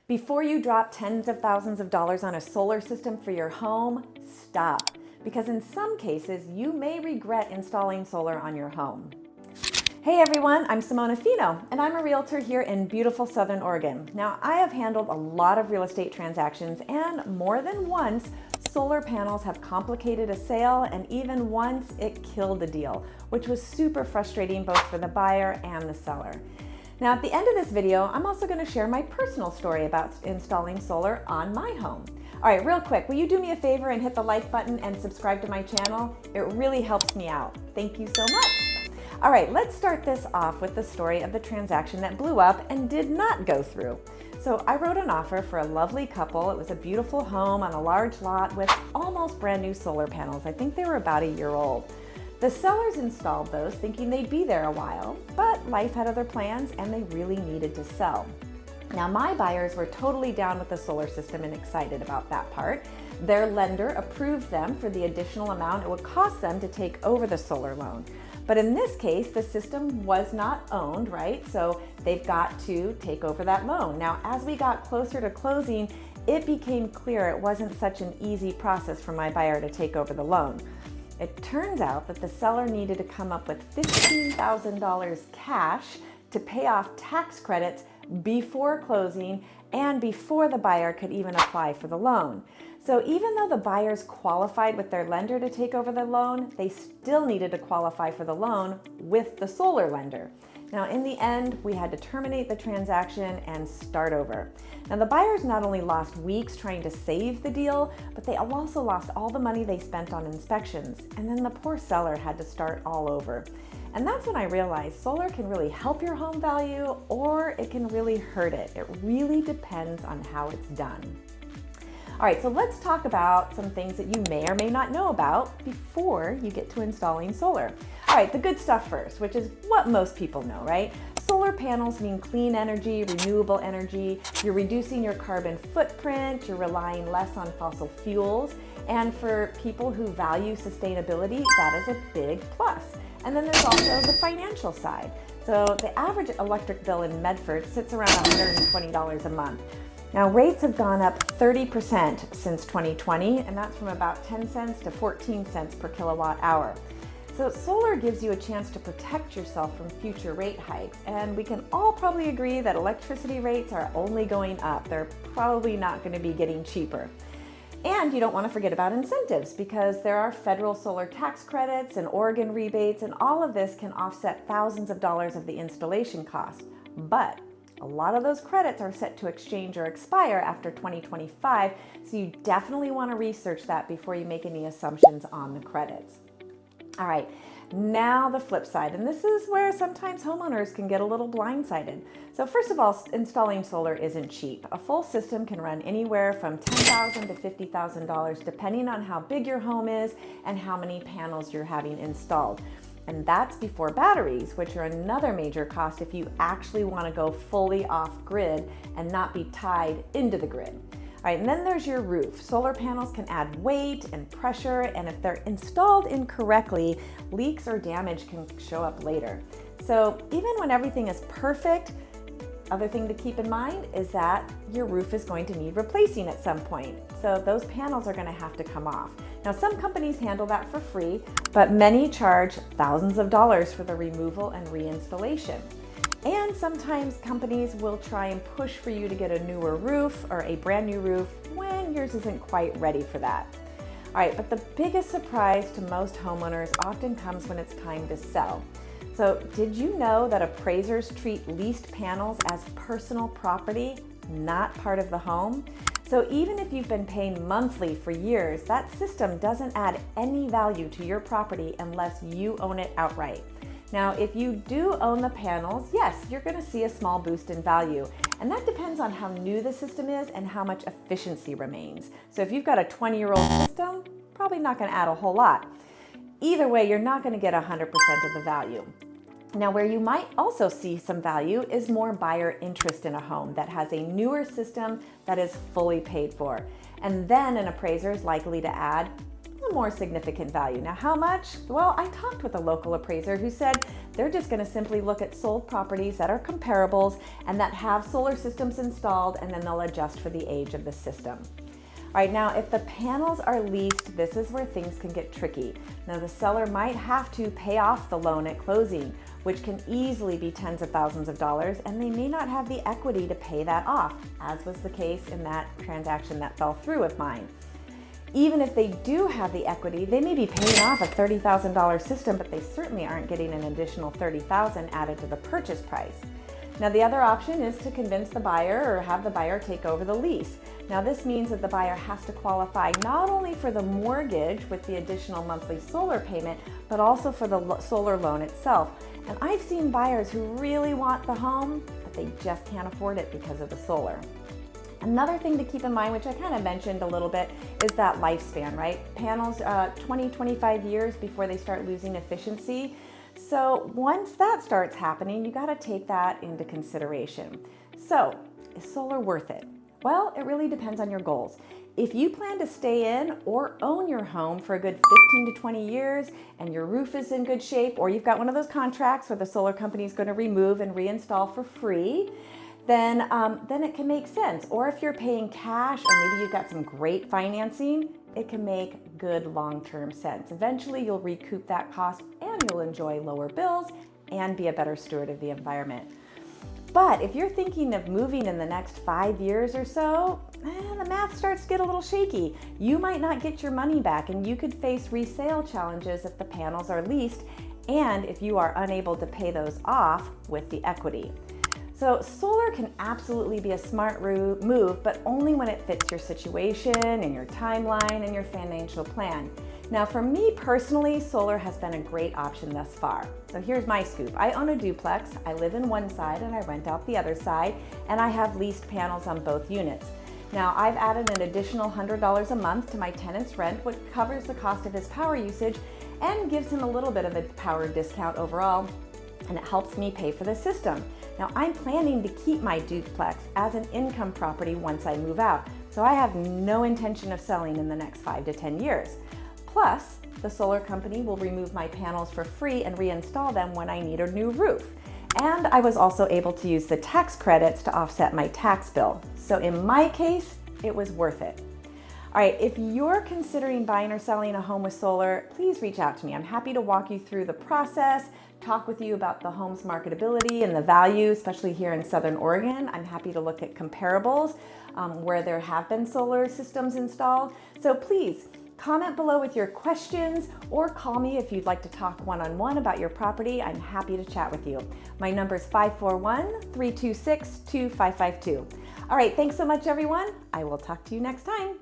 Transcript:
Before you drop tens of thousands of dollars on a solar system for your home, stop. Because in some cases, you may regret installing solar on your home. Hey everyone, I'm Simona Fino, and I'm a realtor here in beautiful Southern Oregon. Now, I have handled a lot of real estate transactions, and more than once, solar panels have complicated a sale, and even once it killed the deal, which was super frustrating both for the buyer and the seller. Now, at the end of this video, I'm also going to share my personal story about installing solar on my home. All right, real quick, will you do me a favor and hit the like button and subscribe to my channel? It really helps me out. Thank you so much. All right, let's start this off with the story of the transaction that blew up and did not go through. So I wrote an offer for a lovely couple. It was a beautiful home on a large lot with almost brand new solar panels. I think they were about a year old. The sellers installed those thinking they'd be there a while, but life had other plans and they really needed to sell. Now, my buyers were totally down with the solar system and excited about that part. Their lender approved them for the additional amount it would cost them to take over the solar loan. But in this case, the system was not owned, right? So they've got to take over that loan. Now, as we got closer to closing, it became clear it wasn't such an easy process for my buyer to take over the loan. It turns out that the seller needed to come up with $15,000 cash to pay off tax credits before closing and before the buyer could even apply for the loan. So even though the buyers qualified with their lender to take over the loan, they still needed to qualify for the loan with the solar lender. Now, in the end, we had to terminate the transaction and start over. Now, the buyers not only lost weeks trying to save the deal, but they also lost all the money they spent on inspections. And then the poor seller had to start all over. And that's when I realized solar can really help your home value or it can really hurt it. It really depends on how it's done. All right, so let's talk about some things that you may or may not know about before you get to installing solar. All right, the good stuff first, which is what most people know, right? Solar panels mean clean energy, renewable energy. You're reducing your carbon footprint, you're relying less on fossil fuels, and for people who value sustainability, that is a big plus. And then there's also the financial side. So the average electric bill in Medford sits around $120 a month. Now, rates have gone up 30% since 2020, and that's from about 10 cents to 14 cents per kilowatt hour. So solar gives you a chance to protect yourself from future rate hikes, and we can all probably agree that electricity rates are only going up. They're probably not going to be getting cheaper. And you don't want to forget about incentives because there are federal solar tax credits and Oregon rebates, and all of this can offset thousands of dollars of the installation cost. But a lot of those credits are set to exchange or expire after 2025, so you definitely want to research that before you make any assumptions on the credits. All right, now the flip side, and this is where sometimes homeowners can get a little blindsided. So first of all, installing solar isn't cheap. A full system can run anywhere from $10,000 to $50,000 depending on how big your home is and how many panels you're having installed. And that's before batteries, which are another major cost if you actually want to go fully off grid and not be tied into the grid. All right, and then there's your roof. Solar panels can add weight and pressure, and if they're installed incorrectly, leaks or damage can show up later. So even when everything is perfect, other thing to keep in mind is that your roof is going to need replacing at some point. So those panels are going to have to come off. Now, some companies handle that for free, but many charge thousands of dollars for the removal and reinstallation. And sometimes companies will try and push for you to get a newer roof or a brand new roof when yours isn't quite ready for that. All right, but the biggest surprise to most homeowners often comes when it's time to sell. So did you know that appraisers treat leased panels as personal property, not part of the home? So even if you've been paying monthly for years, that system doesn't add any value to your property unless you own it outright. Now, if you do own the panels, yes, you're going to see a small boost in value. And that depends on how new the system is and how much efficiency remains. So if you've got a 20-year-old system, probably not going to add a whole lot. Either way, you're not going to get 100% of the value. Now, where you might also see some value is more buyer interest in a home that has a newer system that is fully paid for. And then an appraiser is likely to add some more significant value. Now, how much? Well, I talked with a local appraiser who said they're just going to simply look at sold properties that are comparables and that have solar systems installed, and then they'll adjust for the age of the system. All right, now if the panels are leased, this is where things can get tricky. Now the seller might have to pay off the loan at closing, which can easily be tens of thousands of dollars, and they may not have the equity to pay that off, as was the case in that transaction that fell through of mine. Even if they do have the equity, they may be paying off a $30,000 system, but they certainly aren't getting an additional $30,000 added to the purchase price. Now the other option is to convince the buyer or have the buyer take over the lease. Now this means that the buyer has to qualify not only for the mortgage with the additional monthly solar payment, but also for the solar loan itself. And I've seen buyers who really want the home, but they just can't afford it because of the solar. Another thing to keep in mind, which I kind of mentioned a little bit, is that lifespan, right? Panels, 20-25 years before they start losing efficiency. So once that starts happening, you got to take that into consideration. So is solar worth it? Well, it really depends on your goals. If you plan to stay in or own your home for a good 15 to 20 years and your roof is in good shape, or you've got one of those contracts where the solar company is going to remove and reinstall for free, then it can make sense. Or if you're paying cash, or maybe you've got some great financing, it can make good long-term sense. Eventually you'll recoup that cost and you'll enjoy lower bills and be a better steward of the environment. But if you're thinking of moving in the next 5 years or so, the math starts to get a little shaky. You might not get your money back, and you could face resale challenges if the panels are leased and if you are unable to pay those off with the equity. So solar can absolutely be a smart move, but only when it fits your situation and your timeline and your financial plan. Now for me personally, solar has been a great option thus far. So here's my scoop. I own a duplex. I live in one side and I rent out the other side, and I have leased panels on both units. Now I've added an additional $100 a month to my tenant's rent, which covers the cost of his power usage and gives him a little bit of a power discount overall, and it helps me pay for the system. Now I'm planning to keep my duplex as an income property once I move out, so I have no intention of selling in the next 5 to 10 years. Plus, the solar company will remove my panels for free and reinstall them when I need a new roof. And I was also able to use the tax credits to offset my tax bill. So in my case, it was worth it. All right, if you're considering buying or selling a home with solar, please reach out to me. I'm happy to walk you through the process, talk with you about the home's marketability and the value, especially here in Southern Oregon. I'm happy to look at comparables where there have been solar systems installed. So please comment below with your questions, or call me if you'd like to talk one-on-one about your property. I'm happy to chat with you. My number is 541-326-2552. All right, thanks so much, everyone. I will talk to you next time.